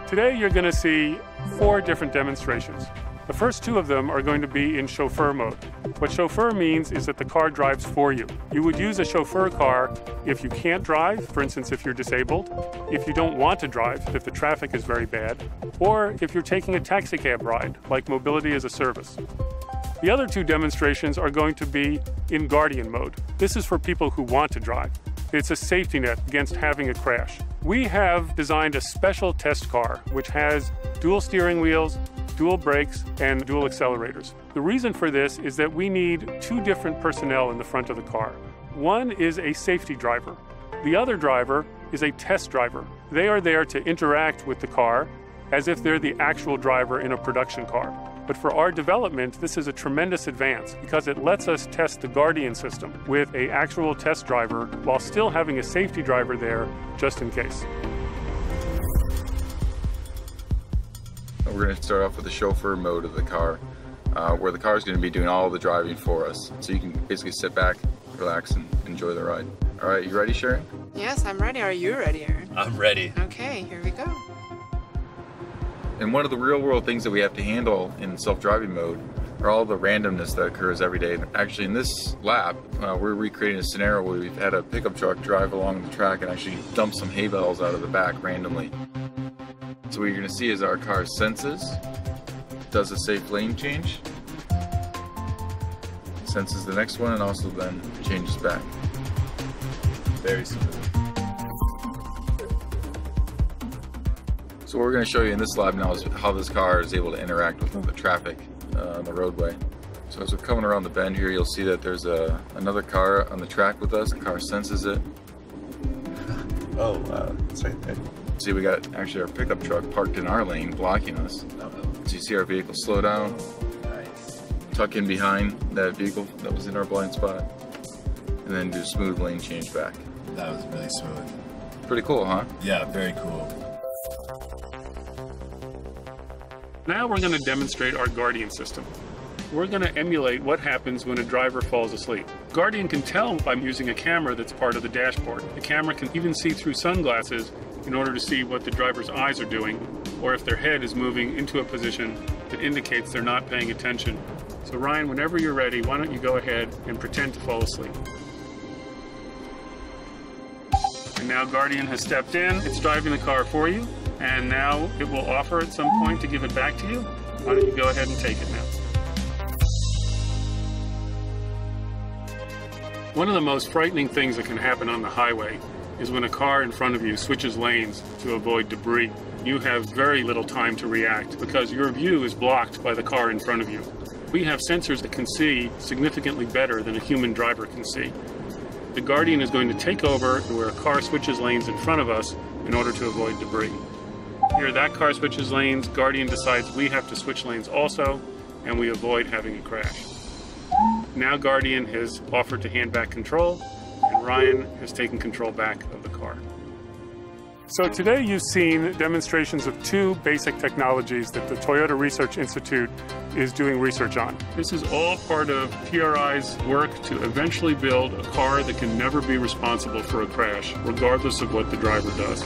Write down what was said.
Today you're going to see 4 different demonstrations. The first 2 of them are going to be in chauffeur mode. What chauffeur means is that the car drives for you. You would use a chauffeur car if you can't drive, for instance if you're disabled, if you don't want to drive, if the traffic is very bad, or if you're taking a taxi cab ride, like mobility as a service. The other 2 demonstrations are going to be in Guardian mode. This is for people who want to drive. It's a safety net against having a crash. We have designed a special test car which has dual steering wheels, dual brakes, and dual accelerators. The reason for this is that we need 2 different personnel in the front of the car. One is a safety driver. The other driver is a test driver. They are there to interact with the car as if they're the actual driver in a production car. But for our development, this is a tremendous advance because it lets us test the Guardian system with an actual test driver while still having a safety driver there just in case. We're going to start off with the chauffeur mode of the car, where the car is going to be doing all the driving for us. So you can basically sit back, relax, and enjoy the ride. All right, you ready, Sharon? Yes, I'm ready. Are you ready, Aaron? I'm ready. Okay, here we go. And one of the real-world things that we have to handle in self-driving mode are all the randomness that occurs every day. Actually, in this lap, we're recreating a scenario where we've had a pickup truck drive along the track and actually dump some hay bales out of the back randomly. So what you're going to see is our car senses, does a safe lane change, senses the next one, and also then changes back. Very smooth. So what we're going to show you in this lab now is how this car is able to interact with the traffic on the roadway. So as we're coming around the bend here, you'll see that there's another car on the track with us. The car senses it. Oh, wow. It's right there. See, we got actually our pickup truck parked in our lane, blocking us. So you see our vehicle slow down, Nice. tuck in behind that vehicle that was in our blind spot, and then do a smooth lane change back. That was really smooth. Pretty cool, huh? Yeah, very cool. Now we're going to demonstrate our Guardian system. We're going to emulate what happens when a driver falls asleep. Guardian can tell by using a camera that's part of the dashboard. The camera can even see through sunglasses in order to see what the driver's eyes are doing, or if their head is moving into a position that indicates they're not paying attention. So Ryan, whenever you're ready, why don't you go ahead and pretend to fall asleep. And now Guardian has stepped in, it's driving the car for you, and now it will offer at some point to give it back to you. Why don't you go ahead and take it now. One of the most frightening things that can happen on the highway is when a car in front of you switches lanes to avoid debris. You have very little time to react because your view is blocked by the car in front of you. We have sensors that can see significantly better than a human driver can see. The Guardian is going to take over where a car switches lanes in front of us in order to avoid debris. Here, that car switches lanes, Guardian decides we have to switch lanes also, and we avoid having a crash. Now Guardian has offered to hand back control, and Ryan has taken control back of the car. So today you've seen demonstrations of 2 basic technologies that the Toyota Research Institute is doing research on. This is all part of TRI's work to eventually build a car that can never be responsible for a crash, regardless of what the driver does.